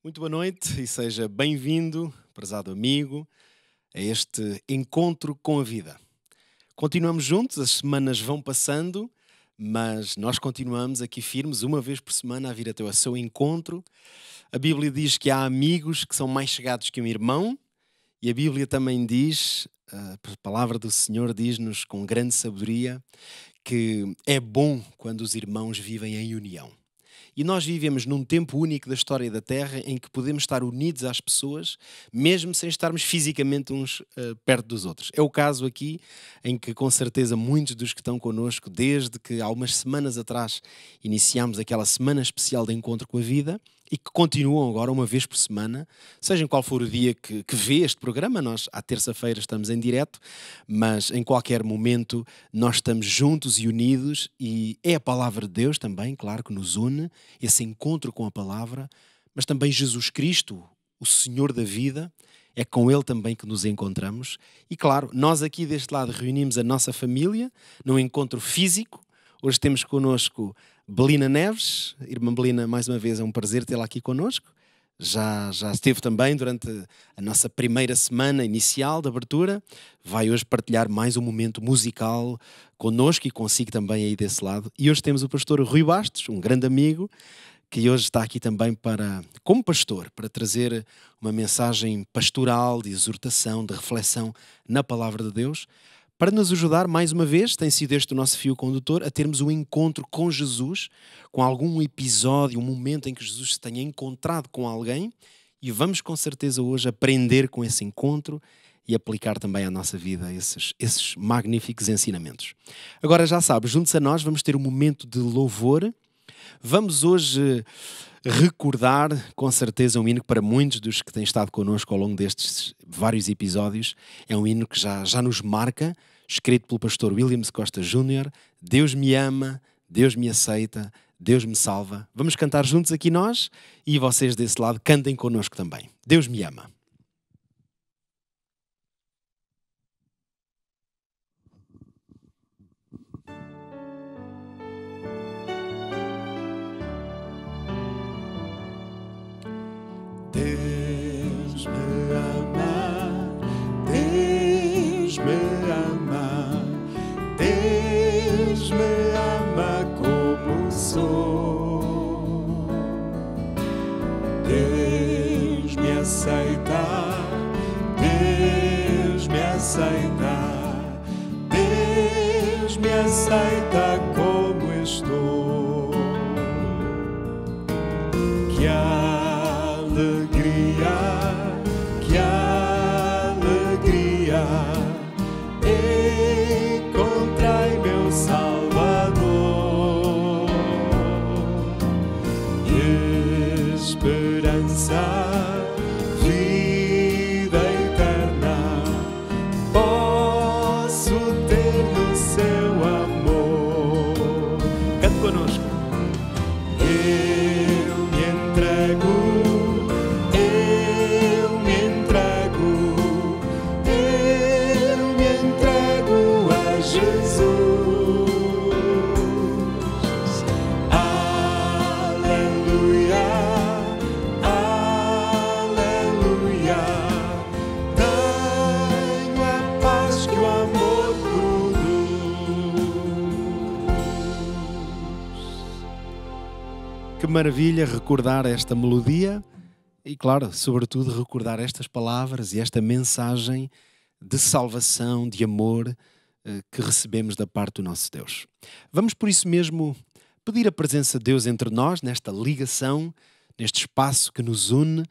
Muito boa noite e seja bem-vindo, prezado amigo, a este encontro com a vida. Continuamos juntos, as semanas vão passando, mas nós continuamos aqui firmes, uma vez por semana, a vir até ao seu encontro. A Bíblia diz que há amigos que são mais chegados que um irmão, e a Bíblia também diz, a palavra do Senhor diz-nos com grande sabedoria, que é bom quando os irmãos vivem em união. E nós vivemos num tempo único da história da Terra em que podemos estar unidos às pessoas, mesmo sem estarmos fisicamente uns perto dos outros. É o caso aqui em que, com certeza, muitos dos que estão connosco, desde que há umas semanas atrás iniciámos aquela semana especial de encontro com a vida, e que continuam agora uma vez por semana, seja em qual for o dia que vê este programa, nós à terça-feira estamos em direto, mas em qualquer momento nós estamos juntos e unidos, e é a palavra de Deus também, claro, que nos une, esse encontro com a palavra, mas também Jesus Cristo, o Senhor da vida, é com Ele também que nos encontramos. E claro, nós aqui deste lado reunimos a nossa família num encontro físico. Hoje temos connosco Belina Neves. Irmã Belina, mais uma vez é um prazer tê-la aqui connosco. Já esteve também durante a nossa primeira semana inicial de abertura. Vai hoje partilhar mais um momento musical connosco e consigo também aí desse lado. E hoje temos o pastor Rui Bastos, um grande amigo, que hoje está aqui também como pastor, para trazer uma mensagem pastoral, de exortação, de reflexão na palavra de Deus, para nos ajudar, mais uma vez, tem sido este o nosso fio condutor, a termos um encontro com Jesus, com algum episódio, um momento em que Jesus se tenha encontrado com alguém, e vamos com certeza hoje aprender com esse encontro e aplicar também à nossa vida esses magníficos ensinamentos. Agora já sabes, juntos a nós vamos ter um momento de louvor. Vamos hoje recordar, com certeza, um hino que para muitos dos que têm estado connosco ao longo destes vários episódios, é um hino que já nos marca, escrito pelo pastor Williams Costa Júnior. Deus me ama, Deus me aceita, Deus me salva. Vamos cantar juntos aqui nós e vocês desse lado cantem connosco também. Deus me ama. Deus me ama, Deus me ama, Deus me ama como sou. Deus me aceita, Deus me aceita, Deus me aceita como estou. Que alegria, encontrei meu Salvador. Esperança, vida eterna, posso ter no seu amor. Cante conosco. Eu me entrego a Jesus. Aleluia, aleluia. Tenho a paz que o amor produz. Que maravilha recordar esta melodia e, claro, sobretudo recordar estas palavras e esta mensagem de salvação, de amor que recebemos da parte do nosso Deus. Vamos por isso mesmo pedir a presença de Deus entre nós, nesta ligação, neste espaço que nos une,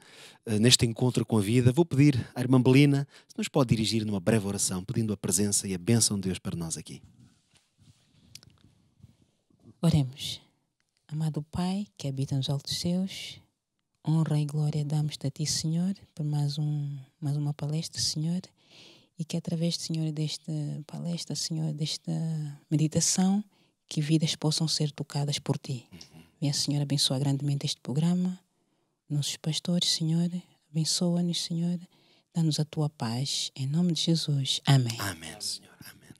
neste encontro com a vida. Vou pedir à irmã Belina se nos pode dirigir numa breve oração, pedindo a presença e a bênção de Deus para nós aqui. Oremos. Amado Pai, que habita nos altos céus, honra e glória damos-te a Ti, Senhor, por mais uma palestra, Senhor, e que através, Senhor, desta palestra, Senhor, desta meditação, que vidas possam ser tocadas por Ti. Venha, Senhor, abençoa grandemente este programa, nossos pastores, Senhor, abençoa-nos, Senhor, dá-nos a Tua paz, em nome de Jesus. Amém. Amém, Senhor. Amém.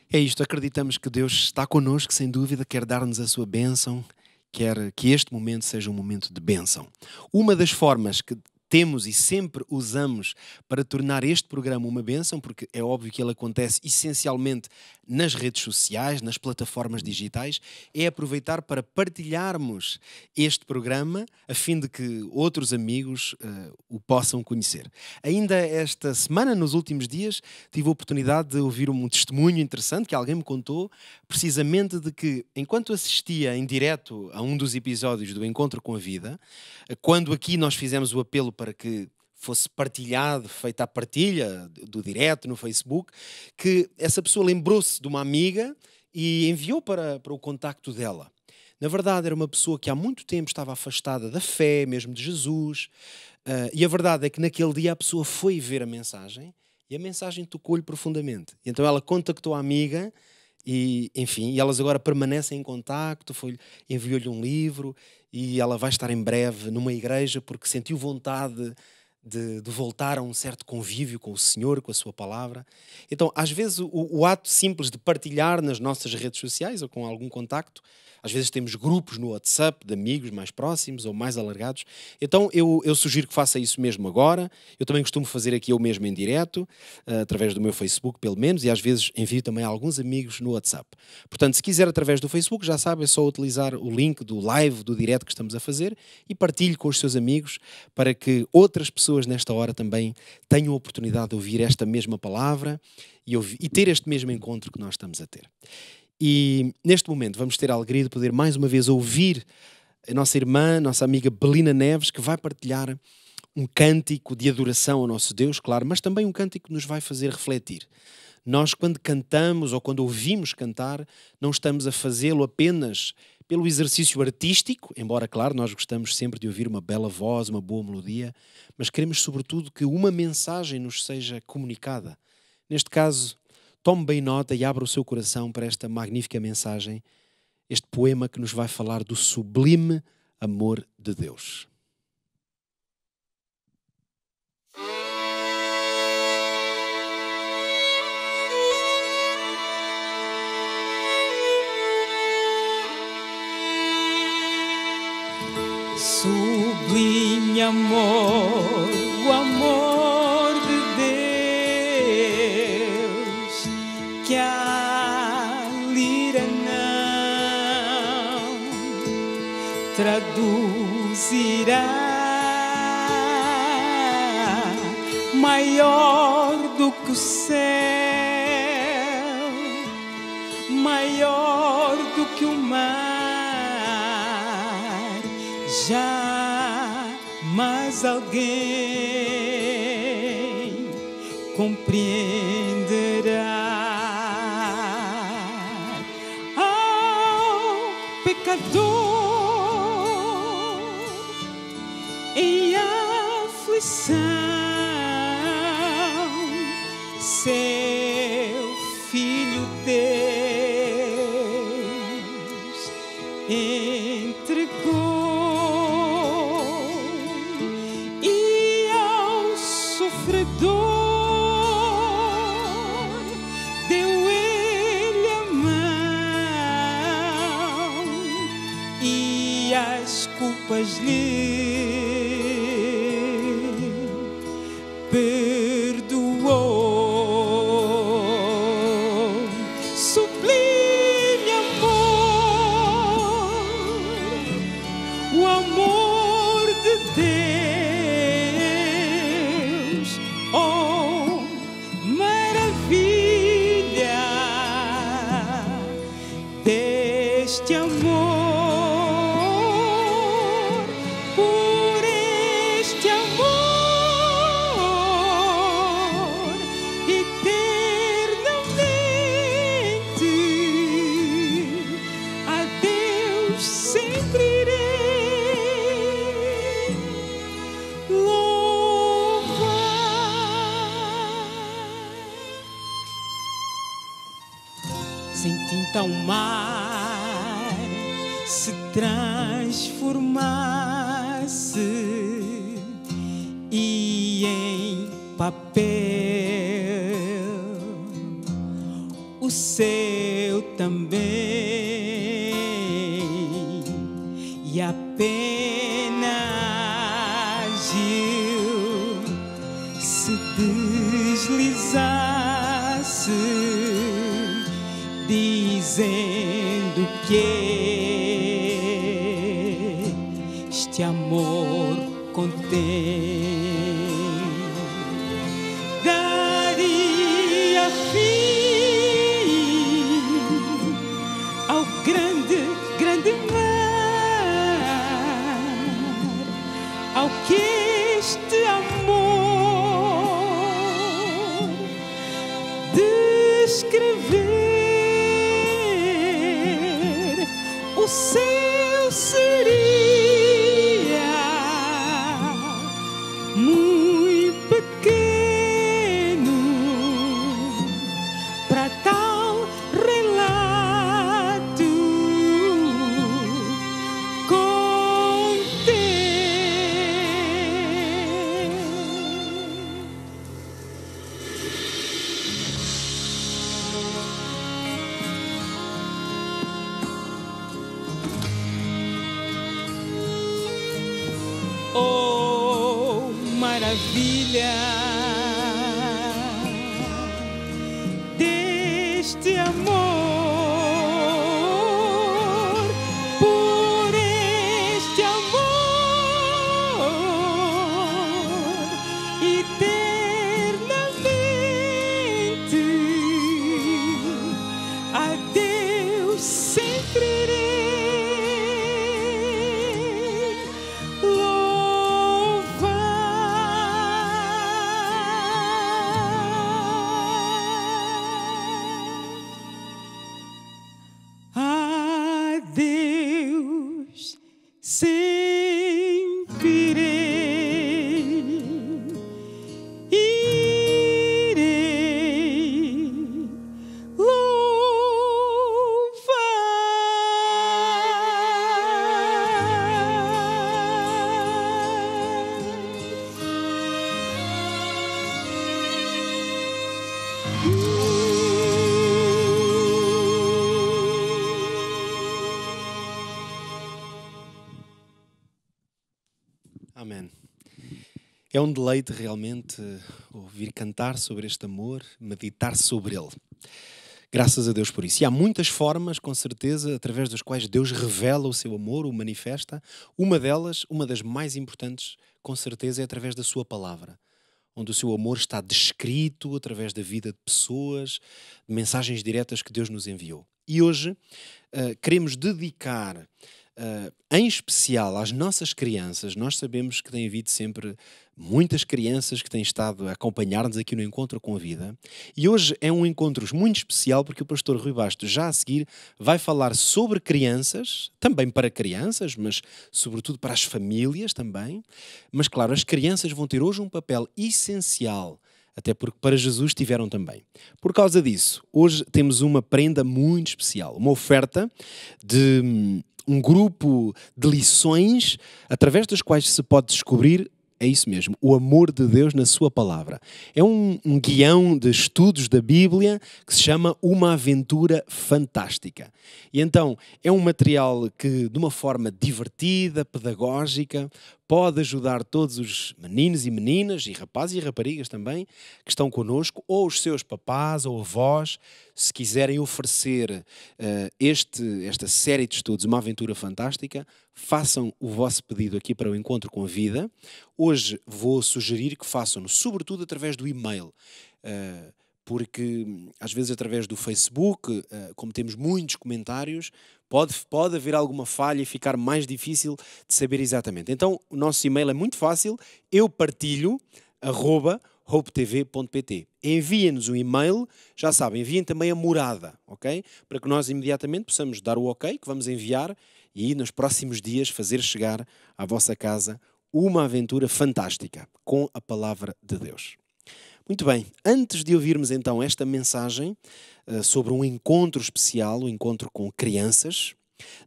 É isto, acreditamos que Deus está connosco, sem dúvida, quer dar-nos a sua bênção, quer que este momento seja um momento de bênção. Uma das formas que temos e sempre usamos para tornar este programa uma bênção, porque é óbvio que ele acontece essencialmente nas redes sociais, nas plataformas digitais, é aproveitar para partilharmos este programa a fim de que outros amigos o possam conhecer. Ainda esta semana, nos últimos dias, tive a oportunidade de ouvir um testemunho interessante que alguém me contou, precisamente de que, enquanto assistia em direto a um dos episódios do Encontro com a Vida, quando aqui nós fizemos o apelo para que fosse partilhado, feita a partilha do direto no Facebook, que essa pessoa lembrou-se de uma amiga e enviou para o contacto dela. Na verdade, era uma pessoa que há muito tempo estava afastada da fé, mesmo de Jesus, e a verdade é que naquele dia a pessoa foi ver a mensagem e a mensagem tocou-lhe profundamente. E então ela contactou a amiga e, enfim, e elas agora permanecem em contacto, enviou-lhe um livro e ela vai estar em breve numa igreja porque sentiu vontade de voltar a um certo convívio com o Senhor, com a sua palavra. Então, às vezes, o ato simples de partilhar nas nossas redes sociais ou com algum contacto, às vezes temos grupos no WhatsApp de amigos mais próximos ou mais alargados. Então, eu sugiro que faça isso mesmo agora. Eu também costumo fazer aqui eu mesmo em direto, através do meu Facebook, pelo menos, e às vezes envio também a alguns amigos no WhatsApp. Portanto, se quiser através do Facebook, já sabe, é só utilizar o link do live, do direto que estamos a fazer e partilhe com os seus amigos para que outras pessoas nesta hora também tenham a oportunidade de ouvir esta mesma palavra e ter este mesmo encontro que nós estamos a ter. E neste momento vamos ter a alegria de poder mais uma vez ouvir a nossa irmã, nossa amiga Belina Neves, que vai partilhar um cântico de adoração ao nosso Deus, claro, mas também um cântico que nos vai fazer refletir. Nós, quando cantamos ou quando ouvimos cantar, não estamos a fazê-lo apenas pelo exercício artístico, embora, claro, nós gostamos sempre de ouvir uma bela voz, uma boa melodia, mas queremos, sobretudo, que uma mensagem nos seja comunicada. Neste caso, tome bem nota e abra o seu coração para esta magnífica mensagem, este poema que nos vai falar do sublime amor de Deus. Sublime amor, o amor de Deus, que a lira não traduzirá, maior do que o céu, maior do que o mar. Jamais alguém compreenderá. Ao pecador em aflição, seu Filho Deus entregou. Deu ele a mão e as culpas lhe perdoou. Sublime amor, o amor de Deus, oh maravilha deste amor, por este amor eternamente a Deus sempre irei louvar. Senti então o mar se transformasse e em papel o céu também e apenas eu se deslizasse, dizendo que este amor contém, daria fim ao grande, grande mar, ao que este amor descrever, o céu seria muito pequeno para tal relato conter. Oh, maravilha deste amor por este amor eternamente a Deus sempre irei a Deus sempre irei Amém. É um deleite realmente ouvir cantar sobre este amor, meditar sobre ele. Graças a Deus por isso. E há muitas formas, com certeza, através das quais Deus revela o seu amor, o manifesta. Uma delas, uma das mais importantes, com certeza, é através da sua palavra, onde o seu amor está descrito através da vida de pessoas, de mensagens diretas que Deus nos enviou. E hoje queremos dedicar em especial às nossas crianças. Nós sabemos que tem havido sempre muitas crianças que têm estado a acompanhar-nos aqui no Encontro com a Vida. E hoje é um encontro muito especial porque o pastor Rui Bastos, já a seguir, vai falar sobre crianças, também para crianças, mas sobretudo para as famílias também. Mas claro, as crianças vão ter hoje um papel essencial, até porque para Jesus tiveram também. Por causa disso, hoje temos uma prenda muito especial, uma oferta de um grupo de lições através das quais se pode descobrir, é isso mesmo, o amor de Deus na sua palavra. É um guião de estudos da Bíblia que se chama Uma Aventura Fantástica. E então é um material que, de uma forma divertida, pedagógica, pode ajudar todos os meninos e meninas, e rapazes e raparigas também, que estão connosco, ou os seus papás ou avós, se quiserem oferecer esta série de estudos, Uma Aventura Fantástica, façam o vosso pedido aqui para o Encontro com a Vida. Hoje vou sugerir que façam-no, sobretudo através do e-mail, porque às vezes através do Facebook, como temos muitos comentários, pode haver alguma falha e ficar mais difícil de saber exatamente. Então o nosso e-mail é muito fácil, eupartilho@hopetv.pt. Enviem-nos um e-mail, já sabem, enviem também a morada, ok? Para que nós imediatamente possamos dar o ok, que vamos enviar, e nos próximos dias fazer chegar à vossa casa uma aventura fantástica com a palavra de Deus. Muito bem, antes de ouvirmos então esta mensagem sobre um encontro especial, um encontro com crianças,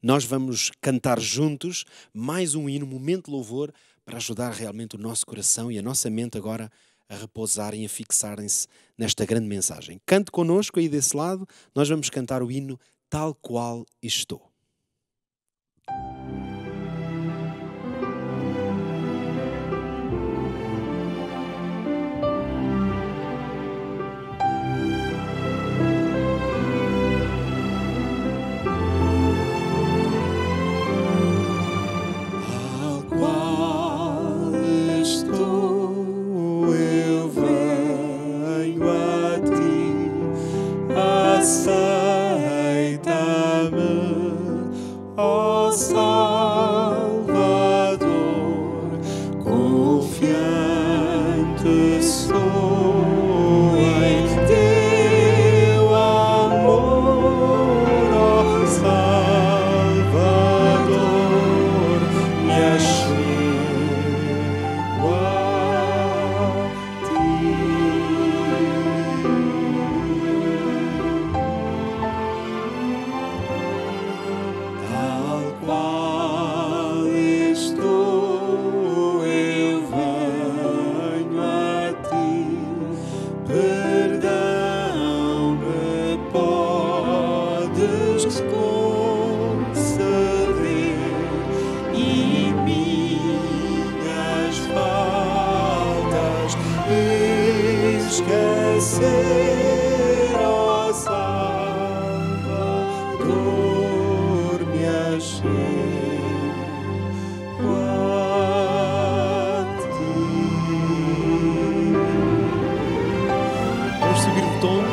nós vamos cantar juntos mais um hino, um momento de louvor, para ajudar realmente o nosso coração e a nossa mente agora a repousarem e a fixarem-se nesta grande mensagem. Cante connosco aí desse lado, nós vamos cantar o hino Tal Qual Estou. ser, ó Salvador, me achei a ti. Vamos subir o tom.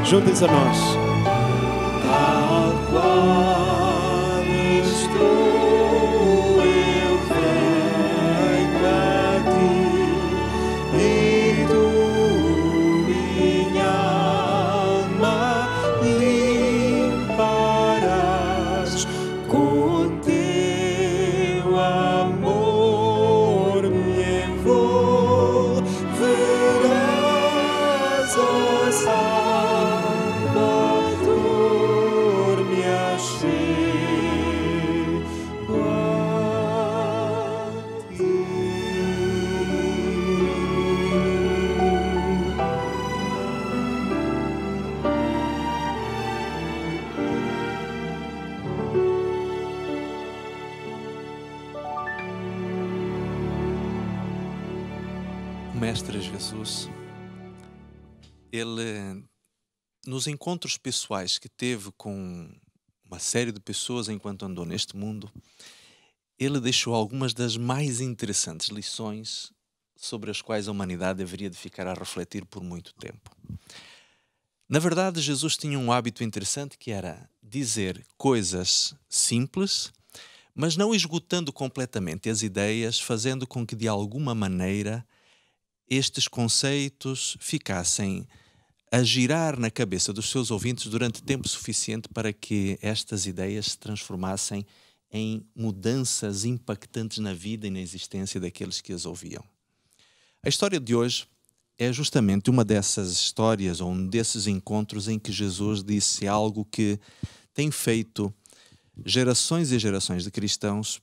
Juntem-se a nós. Tal qual estou, eu venho a ti, e tu, minha alma, limparás com teu amor, me envolverás, ó Salvador, me achei a ti. O Mestre Jesus, ele, nos encontros pessoais que teve com uma série de pessoas enquanto andou neste mundo, ele deixou algumas das mais interessantes lições sobre as quais a humanidade deveria de ficar a refletir por muito tempo. Na verdade, Jesus tinha um hábito interessante que era dizer coisas simples, mas não esgotando completamente as ideias, fazendo com que de alguma maneira estes conceitos ficassem a girar na cabeça dos seus ouvintes durante tempo suficiente para que estas ideias se transformassem em mudanças impactantes na vida e na existência daqueles que as ouviam. A história de hoje é justamente uma dessas histórias, ou um desses encontros em que Jesus disse algo que tem feito gerações e gerações de cristãos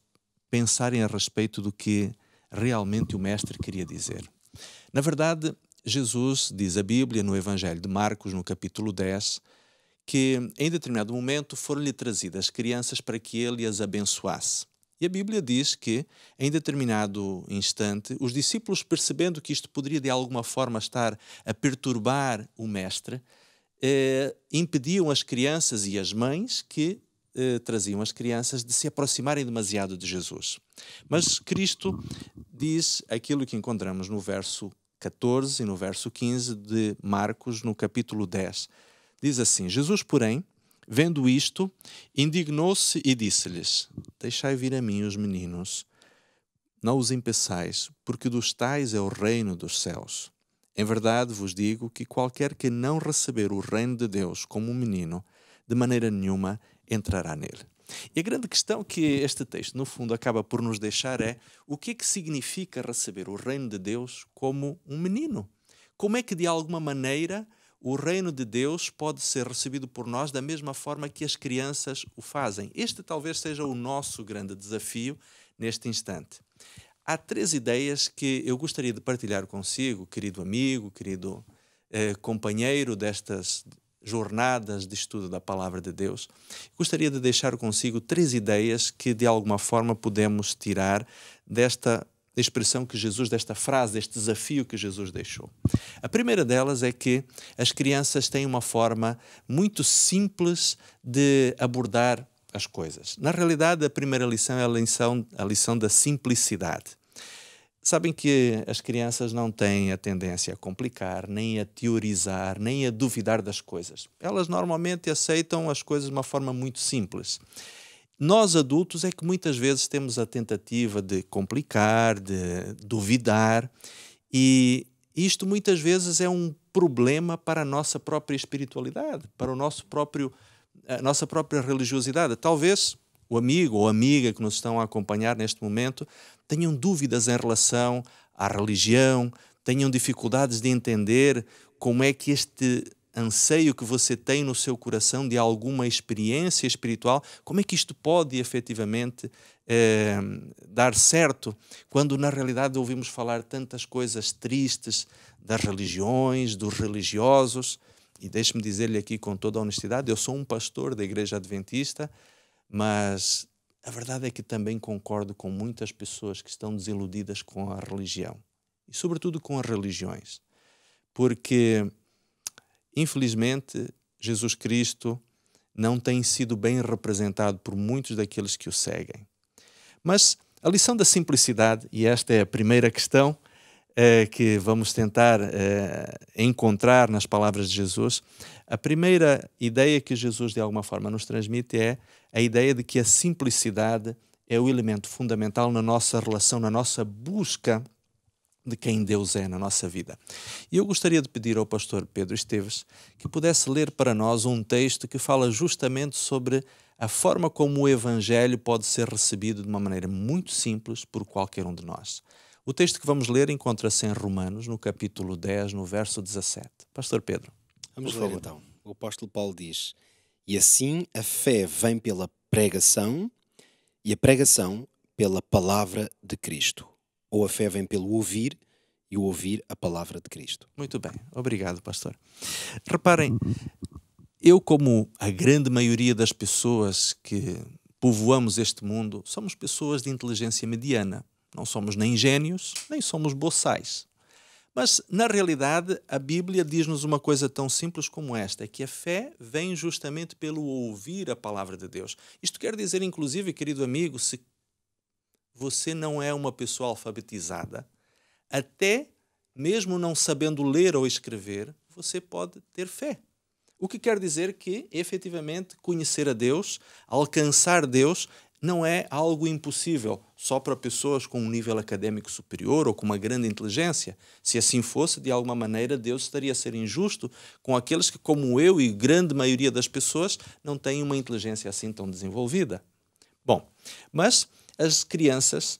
pensarem a respeito do que realmente o Mestre queria dizer. Na verdade, Jesus, diz a Bíblia no Evangelho de Marcos, no capítulo 10, que em determinado momento foram-lhe trazidas crianças para que ele as abençoasse. E a Bíblia diz que, em determinado instante, os discípulos, percebendo que isto poderia de alguma forma estar a perturbar o Mestre, impediam as crianças e as mães que traziam as crianças de se aproximarem demasiado de Jesus. Mas Cristo diz aquilo que encontramos no verso 14 e no verso 15 de Marcos, no capítulo 10. Diz assim: Jesus, porém, vendo isto, indignou-se e disse-lhes: deixai vir a mim os meninos, não os impeçais, porque dos tais é o reino dos céus. Em verdade vos digo que qualquer que não receber o reino de Deus como um menino, de maneira nenhuma entrará nele. E a grande questão que este texto, no fundo, acaba por nos deixar é: o que é que significa receber o reino de Deus como um menino? Como é que, de alguma maneira, o reino de Deus pode ser recebido por nós da mesma forma que as crianças o fazem? Este talvez seja o nosso grande desafio neste instante. Há 3 ideias que eu gostaria de partilhar consigo, querido amigo, querido companheiro destas jornadas de estudo da Palavra de Deus. Gostaria de deixar consigo 3 ideias que de alguma forma podemos tirar desta expressão que Jesus, desta frase, deste desafio que Jesus deixou. A primeira delas é que as crianças têm uma forma muito simples de abordar as coisas. Na realidade, a primeira lição é a lição da simplicidade. Sabem que as crianças não têm a tendência a complicar, nem a teorizar, nem a duvidar das coisas. Elas normalmente aceitam as coisas de uma forma muito simples. Nós, adultos, é que muitas vezes temos a tentativa de complicar, de duvidar, e isto muitas vezes é um problema para a nossa própria espiritualidade, para a nossa própria religiosidade. Talvez o amigo ou amiga que nos estão a acompanhar neste momento tenham dúvidas em relação à religião, tenham dificuldades de entender como é que este anseio que você tem no seu coração de alguma experiência espiritual, como é que isto pode efetivamente dar certo, quando na realidade ouvimos falar tantas coisas tristes das religiões, dos religiosos. E deixe-me dizer-lhe aqui com toda a honestidade, eu sou um pastor da Igreja Adventista, mas a verdade é que também concordo com muitas pessoas que estão desiludidas com a religião e sobretudo com as religiões, porque infelizmente, Jesus Cristo não tem sido bem representado por muitos daqueles que o seguem. Mas a lição da simplicidade, e esta é a primeira questão que vamos tentar encontrar nas palavras de Jesus, a primeira ideia que Jesus de alguma forma nos transmite é a ideia de que a simplicidade é o elemento fundamental na nossa relação, na nossa busca de quem Deus é na nossa vida. E eu gostaria de pedir ao pastor Pedro Esteves que pudesse ler para nós um texto que fala justamente sobre a forma como o Evangelho pode ser recebido de uma maneira muito simples por qualquer um de nós. O texto que vamos ler encontra-se em Romanos, no capítulo 10, no verso 17. Pastor Pedro, Vamos ler então. O apóstolo Paulo diz: e assim a fé vem pela pregação e a pregação pela palavra de Cristo. Ou a fé vem pelo ouvir e o ouvir a palavra de Cristo. Muito bem, obrigado, pastor. Reparem, eu, como a grande maioria das pessoas que povoamos este mundo, somos pessoas de inteligência mediana. Não somos nem gênios, nem somos boçais. Mas, na realidade, a Bíblia diz-nos uma coisa tão simples como esta, é que a fé vem justamente pelo ouvir a palavra de Deus. Isto quer dizer, inclusive, querido amigo, se você não é uma pessoa alfabetizada, até mesmo não sabendo ler ou escrever, você pode ter fé. O que quer dizer que, efetivamente, conhecer a Deus, alcançar Deus, não é algo impossível só para pessoas com um nível académico superior ou com uma grande inteligência. Se assim fosse, de alguma maneira, Deus estaria a ser injusto com aqueles que, como eu e grande maioria das pessoas, não têm uma inteligência assim tão desenvolvida. Bom, mas as crianças,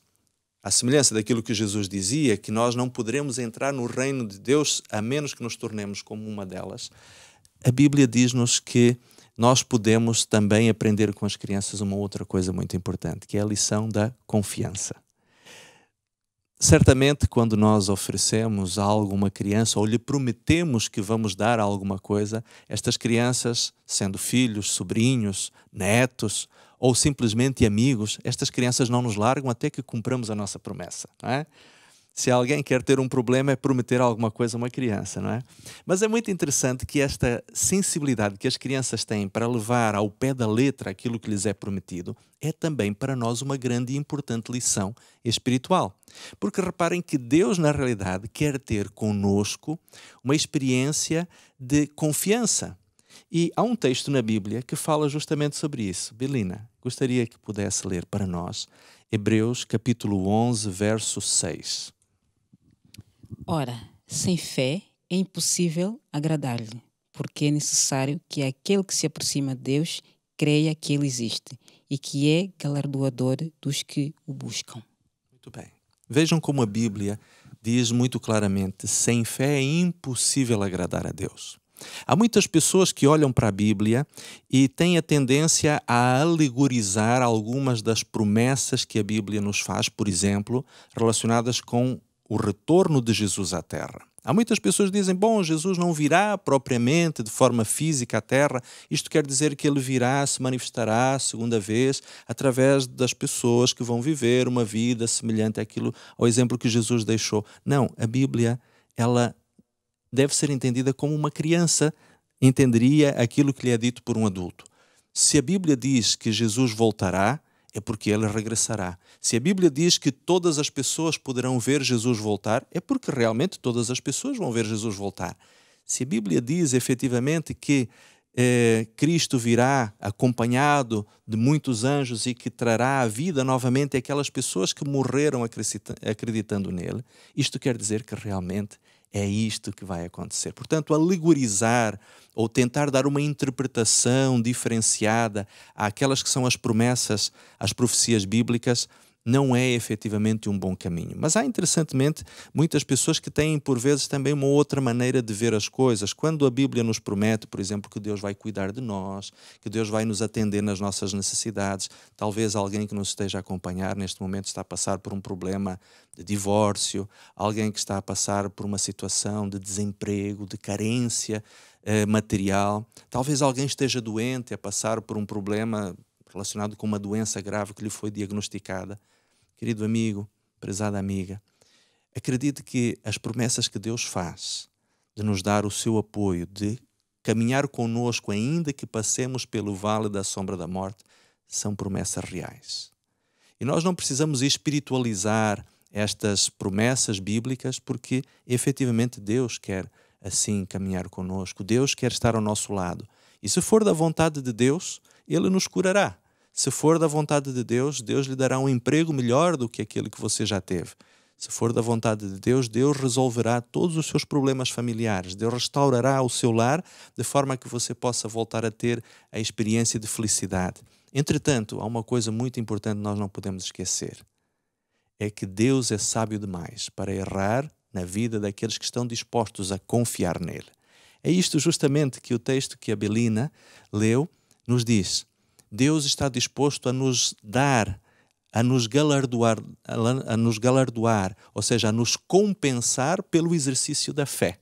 à semelhança daquilo que Jesus dizia, que nós não poderemos entrar no reino de Deus a menos que nos tornemos como uma delas, a Bíblia diz-nos que nós podemos também aprender com as crianças uma outra coisa muito importante, que é a lição da confiança. Certamente, quando nós oferecemos algo a uma criança ou lhe prometemos que vamos dar alguma coisa, estas crianças, sendo filhos, sobrinhos, netos ou simplesmente amigos, estas crianças não nos largam até que cumpramos a nossa promessa, não é? Se alguém quer ter um problema é prometer alguma coisa a uma criança, não é? Mas é muito interessante que esta sensibilidade que as crianças têm para levar ao pé da letra aquilo que lhes é prometido é também para nós uma grande e importante lição espiritual. Porque reparem que Deus, na realidade, quer ter conosco uma experiência de confiança. E há um texto na Bíblia que fala justamente sobre isso. Belina, gostaria que pudesse ler para nós Hebreus capítulo 11, verso 6. Ora, sem fé é impossível agradar-lhe, porque é necessário que aquele que se aproxima de Deus creia que ele existe e que é galardoador dos que o buscam. Muito bem. Vejam como a Bíblia diz muito claramente: sem fé é impossível agradar a Deus. Há muitas pessoas que olham para a Bíblia e têm a tendência a alegorizar algumas das promessas que a Bíblia nos faz, por exemplo, relacionadas com o retorno de Jesus à Terra. Há muitas pessoas que dizem: bom, Jesus não virá propriamente de forma física à Terra, isto quer dizer que ele virá, se manifestará a segunda vez através das pessoas que vão viver uma vida semelhante ao exemplo que Jesus deixou. Não, a Bíblia, ela deve ser entendida como uma criança entenderia aquilo que lhe é dito por um adulto. Se a Bíblia diz que Jesus voltará, é porque ele regressará. Se a Bíblia diz que todas as pessoas poderão ver Jesus voltar, é porque realmente todas as pessoas vão ver Jesus voltar. Se a Bíblia diz efetivamente que Cristo virá acompanhado de muitos anjos e que trará a vida novamente àquelas pessoas que morreram acreditando nele, isto quer dizer que realmente é isto que vai acontecer. Portanto, alegorizar ou tentar dar uma interpretação diferenciada àquelas que são as promessas, as profecias bíblicas, não é efetivamente um bom caminho. Mas há, interessantemente, muitas pessoas que têm, por vezes, também uma outra maneira de ver as coisas. Quando a Bíblia nos promete, por exemplo, que Deus vai cuidar de nós, que Deus vai nos atender nas nossas necessidades, talvez alguém que nos esteja a acompanhar neste momento está a passar por um problema de divórcio, alguém que está a passar por uma situação de desemprego, de carência material, talvez alguém esteja doente, a passar por um problema relacionado com uma doença grave que lhe foi diagnosticada. Querido amigo, prezada amiga, acredite que as promessas que Deus faz de nos dar o seu apoio, de caminhar conosco, ainda que passemos pelo vale da sombra da morte, são promessas reais. E nós não precisamos espiritualizar estas promessas bíblicas, porque efetivamente Deus quer assim caminhar conosco. Deus quer estar ao nosso lado. E se for da vontade de Deus, Ele nos curará. Se for da vontade de Deus, Deus lhe dará um emprego melhor do que aquele que você já teve. Se for da vontade de Deus, Deus resolverá todos os seus problemas familiares. Deus restaurará o seu lar de forma que você possa voltar a ter a experiência de felicidade. Entretanto, há uma coisa muito importante que nós não podemos esquecer. É que Deus é sábio demais para errar na vida daqueles que estão dispostos a confiar nele. É isto justamente que o texto que a Belina leu nos diz. Deus está disposto a nos dar, a nos galardoar, ou seja, a nos compensar pelo exercício da fé.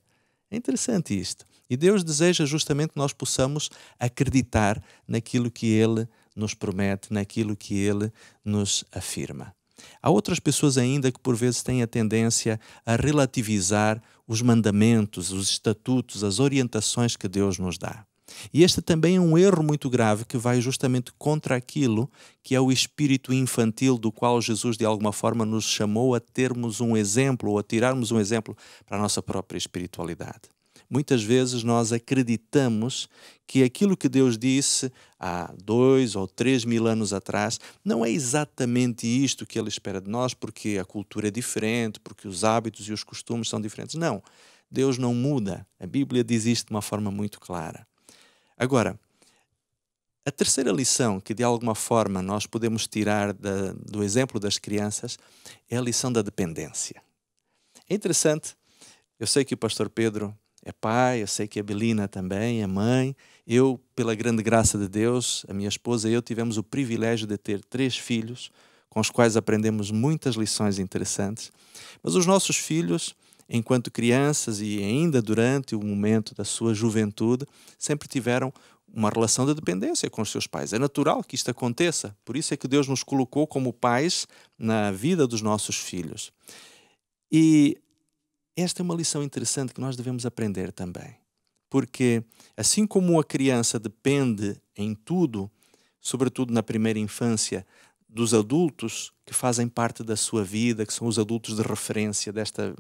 É interessante isto. E Deus deseja justamente que nós possamos acreditar naquilo que Ele nos promete, naquilo que Ele nos afirma. Há outras pessoas ainda que por vezes têm a tendência a relativizar os mandamentos, os estatutos, as orientações que Deus nos dá. E este também é um erro muito grave que vai justamente contra aquilo que é o espírito infantil do qual Jesus de alguma forma nos chamou a termos um exemplo ou a tirarmos um exemplo para a nossa própria espiritualidade. Muitas vezes nós acreditamos que aquilo que Deus disse há 2 ou 3 mil anos atrás não é exatamente isto que Ele espera de nós, porque a cultura é diferente, porque os hábitos e os costumes são diferentes. Não, Deus não muda. A Bíblia diz isto de uma forma muito clara. Agora, a terceira lição que de alguma forma nós podemos tirar do exemplo das crianças é a lição da dependência. É interessante, eu sei que o pastor Pedro é pai, eu sei que a Belina também é mãe. Eu, pela grande graça de Deus, a minha esposa e eu tivemos o privilégio de ter 3 filhos, com os quais aprendemos muitas lições interessantes. Mas os nossos filhos, enquanto crianças e ainda durante o momento da sua juventude, sempre tiveram uma relação de dependência com os seus pais. É natural que isto aconteça, por isso é que Deus nos colocou como pais na vida dos nossos filhos. E esta é uma lição interessante que nós devemos aprender também, porque assim como a criança depende em tudo, sobretudo na primeira infância, dos adultos que fazem parte da sua vida, que são os adultos de referência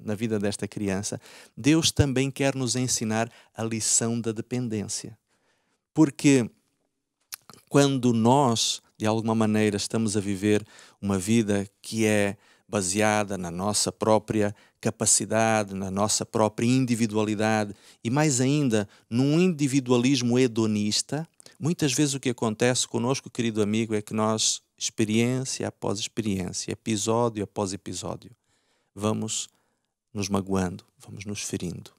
na vida desta criança, Deus também quer nos ensinar a lição da dependência. Porque quando nós, de alguma maneira, estamos a viver uma vida que é baseada na nossa própria capacidade, na nossa própria individualidade e mais ainda num individualismo hedonista, muitas vezes o que acontece conosco, querido amigo, é que nós, experiência após experiência, episódio após episódio, vamos nos magoando, vamos nos ferindo.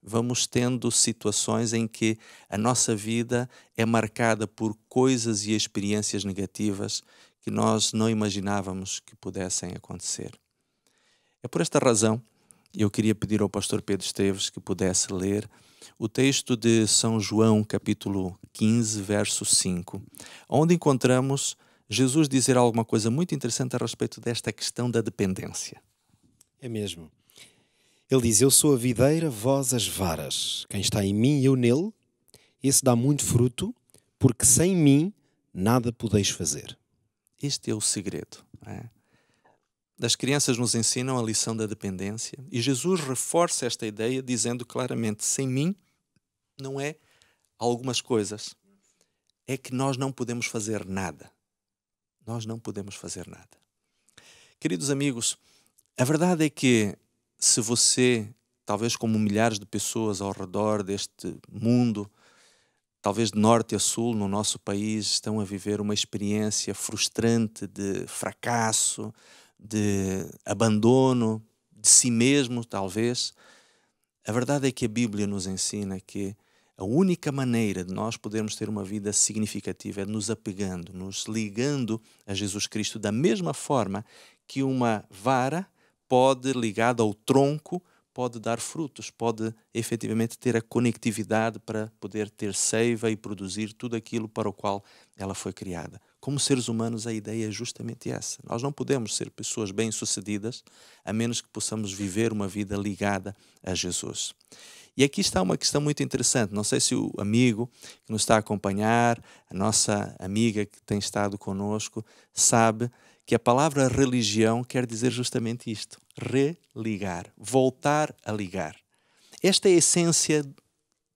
Vamos tendo situações em que a nossa vida é marcada por coisas e experiências negativas que nós não imaginávamos que pudessem acontecer. É por esta razão que eu queria pedir ao pastor Pedro Esteves que pudesse ler o texto de São João, capítulo 15, verso 5, onde encontramos Jesus dizer alguma coisa muito interessante a respeito desta questão da dependência. É mesmo. Ele diz, eu sou a videira, vós as varas. Quem está em mim e eu nele, esse dá muito fruto, porque sem mim nada podeis fazer. Este é o segredo. Não é? As crianças nos ensinam a lição da dependência e Jesus reforça esta ideia dizendo claramente, sem mim não é algumas coisas. É que nós não podemos fazer nada. Nós não podemos fazer nada. Queridos amigos, a verdade é que se você, talvez como milhares de pessoas ao redor deste mundo, talvez de norte a sul no nosso país, estão a viver uma experiência frustrante de fracasso, de abandono de si mesmo, talvez. A verdade é que a Bíblia nos ensina que a única maneira de nós podermos ter uma vida significativa é nos apegando, nos ligando a Jesus Cristo, da mesma forma que uma vara pode, ligada ao tronco, pode dar frutos, pode efetivamente ter a conectividade para poder ter seiva e produzir tudo aquilo para o qual ela foi criada. Como seres humanos, a ideia é justamente essa. Nós não podemos ser pessoas bem-sucedidas a menos que possamos viver uma vida ligada a Jesus. E aqui está uma questão muito interessante. Não sei se o amigo que nos está a acompanhar, a nossa amiga que tem estado conosco, sabe que a palavra religião quer dizer justamente isto. Religar, voltar a ligar. Esta é a essência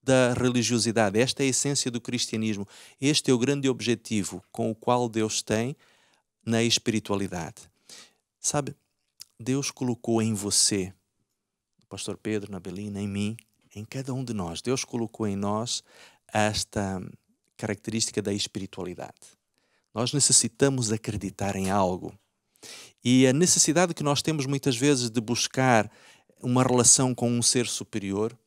da religiosidade, esta é a essência do cristianismo. Este é o grande objetivo com o qual Deus tem na espiritualidade. Sabe, Deus colocou em você, no pastor Pedro, na Belina, em mim, em cada um de nós, Deus colocou em nós esta característica da espiritualidade. Nós necessitamos acreditar em algo. E a necessidade que nós temos muitas vezes de buscar uma relação com um ser superior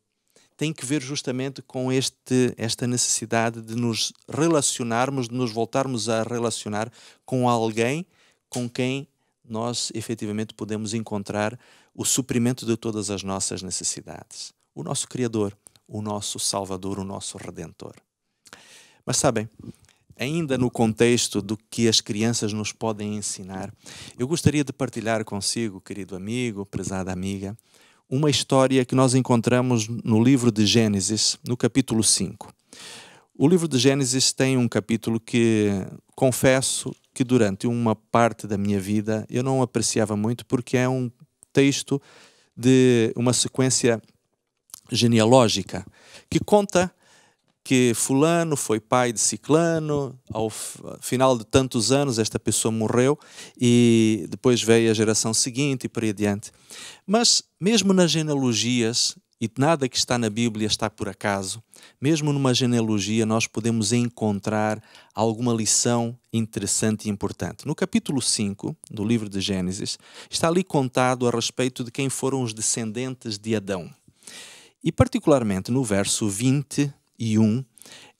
tem que ver justamente com esta necessidade de nos relacionarmos, de nos voltarmos a relacionar com alguém com quem nós efetivamente podemos encontrar o suprimento de todas as nossas necessidades. O nosso Criador, o nosso Salvador, o nosso Redentor. Mas sabem, ainda no contexto do que as crianças nos podem ensinar, eu gostaria de partilhar consigo, querido amigo, prezada amiga, uma história que nós encontramos no livro de Gênesis, no capítulo 5. O livro de Gênesis tem um capítulo que, confesso, que durante uma parte da minha vida eu não apreciava muito, porque é um texto de uma sequência genealógica que conta que fulano foi pai de ciclano, ao final de tantos anos esta pessoa morreu e depois veio a geração seguinte e por aí adiante. Mas mesmo nas genealogias, e nada que está na Bíblia está por acaso, mesmo numa genealogia nós podemos encontrar alguma lição interessante e importante. No capítulo 5 do livro de Gênesis está ali contado a respeito de quem foram os descendentes de Adão. E particularmente no verso 21,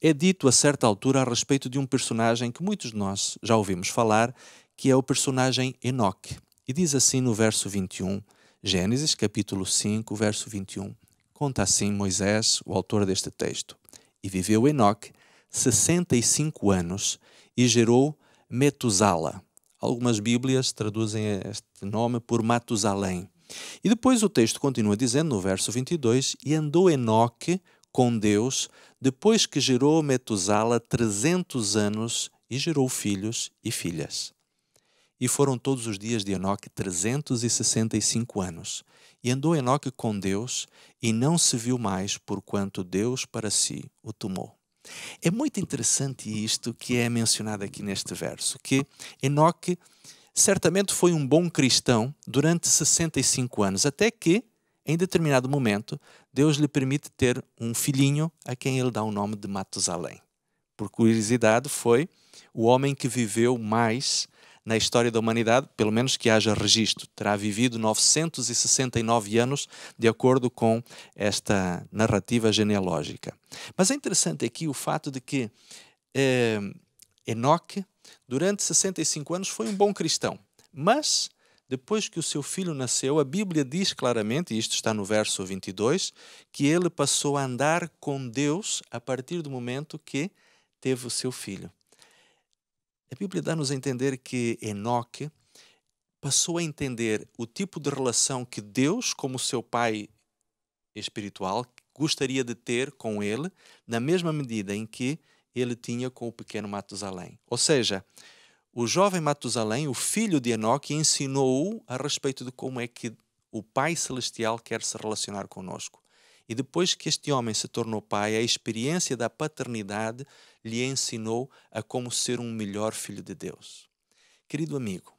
é dito a certa altura a respeito de um personagem que muitos de nós já ouvimos falar, que é o personagem Enoque. E diz assim no verso 21, Gênesis capítulo 5, verso 21, conta assim Moisés, o autor deste texto. E viveu Enoque 65 anos e gerou Metusala. Algumas Bíblias traduzem este nome por Matusalém. E depois o texto continua dizendo no verso 22, e andou Enoque com Deus, depois que gerou Metusala 300 anos e gerou filhos e filhas. E foram todos os dias de Enoque 365 anos. E andou Enoque com Deus e não se viu mais, porquanto Deus para si o tomou. É muito interessante isto que é mencionado aqui neste verso, que Enoque certamente foi um bom cristão durante 65 anos, até que, em determinado momento, Deus lhe permite ter um filhinho a quem ele dá o nome de Matusalém. Por curiosidade, foi o homem que viveu mais na história da humanidade, pelo menos que haja registro. Terá vivido 969 anos, de acordo com esta narrativa genealógica. Mas é interessante aqui o fato de que Enoque, durante 65 anos, foi um bom cristão. Mas, depois que o seu filho nasceu, a Bíblia diz claramente, e isto está no verso 22, que ele passou a andar com Deus a partir do momento que teve o seu filho. A Bíblia dá-nos a entender que Enoque passou a entender o tipo de relação que Deus, como seu pai espiritual, gostaria de ter com ele, na mesma medida em que ele tinha com o pequeno Matusalém. Ou seja, o jovem Matusalém, o filho de Enoque, ensinou-o a respeito de como é que o Pai Celestial quer se relacionar conosco. E depois que este homem se tornou pai, a experiência da paternidade lhe ensinou a como ser um melhor filho de Deus. Querido amigo,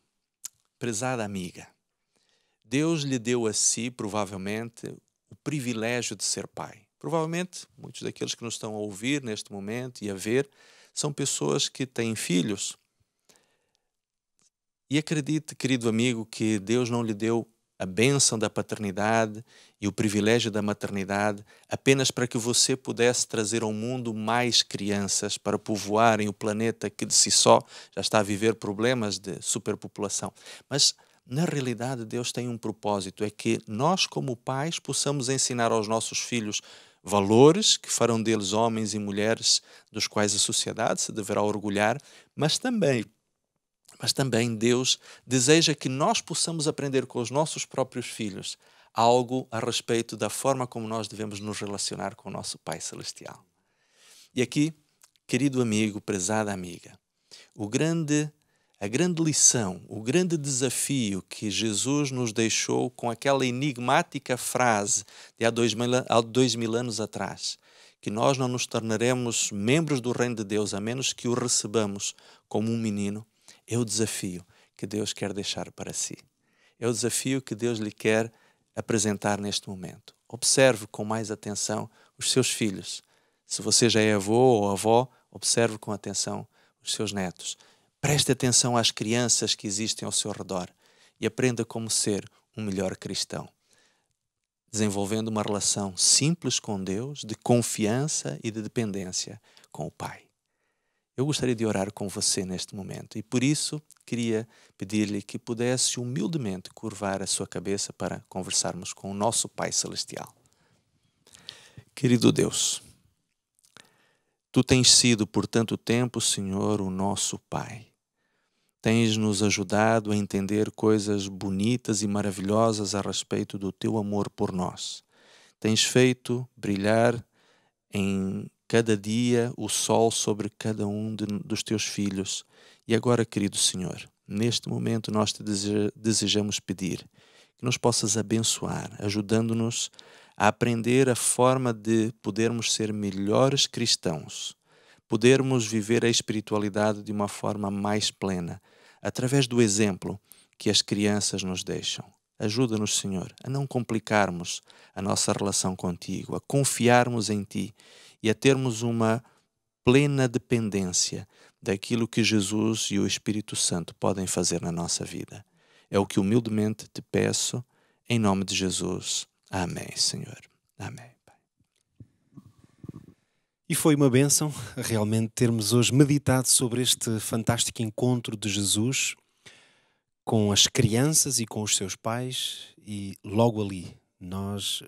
prezada amiga, Deus lhe deu a si, provavelmente, o privilégio de ser pai. Provavelmente, muitos daqueles que nos estão a ouvir neste momento e a ver, são pessoas que têm filhos. E acredite, querido amigo, que Deus não lhe deu a bênção da paternidade e o privilégio da maternidade apenas para que você pudesse trazer ao mundo mais crianças para povoarem o planeta que de si só já está a viver problemas de superpopulação. Mas, na realidade, Deus tem um propósito, é que nós, como pais, possamos ensinar aos nossos filhos valores que farão deles homens e mulheres dos quais a sociedade se deverá orgulhar, mas também Mas também Deus deseja que nós possamos aprender com os nossos próprios filhos algo a respeito da forma como nós devemos nos relacionar com o nosso Pai Celestial. E aqui, querido amigo, prezada amiga, a grande lição, o grande desafio que Jesus nos deixou com aquela enigmática frase de há 2000 anos atrás, que nós não nos tornaremos membros do reino de Deus a menos que o recebamos como um menino, é o desafio que Deus quer deixar para si. É o desafio que Deus lhe quer apresentar neste momento. Observe com mais atenção os seus filhos. Se você já é avô ou avó, observe com atenção os seus netos. Preste atenção às crianças que existem ao seu redor e aprenda como ser um melhor cristão, desenvolvendo uma relação simples com Deus, de confiança e de dependência com o Pai. Eu gostaria de orar com você neste momento e por isso queria pedir-lhe que pudesse humildemente curvar a sua cabeça para conversarmos com o nosso Pai Celestial. Querido Deus, Tu tens sido por tanto tempo, Senhor, o nosso Pai. Tens nos ajudado a entender coisas bonitas e maravilhosas a respeito do Teu amor por nós. Tens feito brilhar em cada dia o sol sobre cada um dos Teus filhos. E agora, querido Senhor, neste momento nós Te desejamos pedir que nos possas abençoar, ajudando-nos a aprender a forma de podermos ser melhores cristãos, podermos viver a espiritualidade de uma forma mais plena, através do exemplo que as crianças nos deixam. Ajuda-nos, Senhor, a não complicarmos a nossa relação contigo, a confiarmos em Ti e a termos uma plena dependência daquilo que Jesus e o Espírito Santo podem fazer na nossa vida. É o que humildemente te peço, em nome de Jesus. Amém, Senhor. Amém. E foi uma bênção realmente termos hoje meditado sobre este fantástico encontro de Jesus com as crianças e com os seus pais, e logo ali nós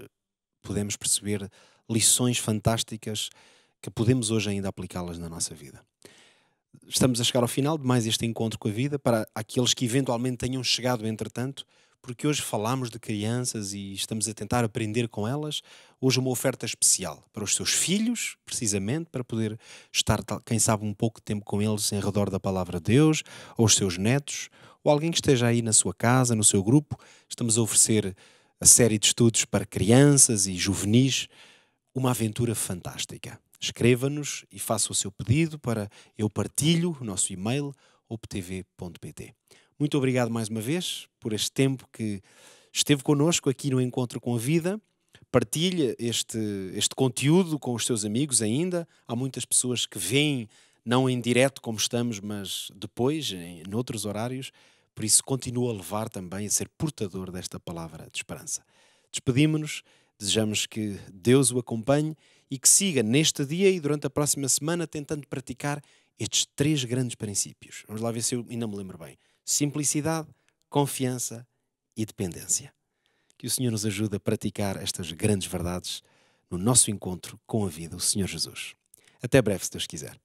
podemos perceber lições fantásticas que podemos hoje ainda aplicá-las na nossa vida. Estamos a chegar ao final de mais este encontro com a vida, para aqueles que eventualmente tenham chegado entretanto, porque hoje falámos de crianças e estamos a tentar aprender com elas. Hoje uma oferta especial para os seus filhos, precisamente, para poder estar, quem sabe, um pouco de tempo com eles em redor da palavra de Deus, ou os seus netos, ou alguém que esteja aí na sua casa, no seu grupo. Estamos a oferecer a série de estudos para crianças e juvenis, uma aventura fantástica. Escreva-nos e faça o seu pedido para eu partilho o nosso e-mail optv.pt. Muito obrigado mais uma vez por este tempo que esteve connosco aqui no Encontro com a Vida. Partilha este conteúdo com os seus amigos ainda. Há muitas pessoas que veem, não em direto como estamos, mas depois, em outros horários. Por isso, continua a levar também a ser portador desta palavra de esperança. Despedimos-nos, desejamos que Deus o acompanhe e que siga neste dia e durante a próxima semana tentando praticar estes 3 grandes princípios. Vamos lá ver se eu ainda me lembro bem. Simplicidade, confiança e dependência. Que o Senhor nos ajude a praticar estas grandes verdades no nosso encontro com a vida, o Senhor Jesus. Até breve, se Deus quiser.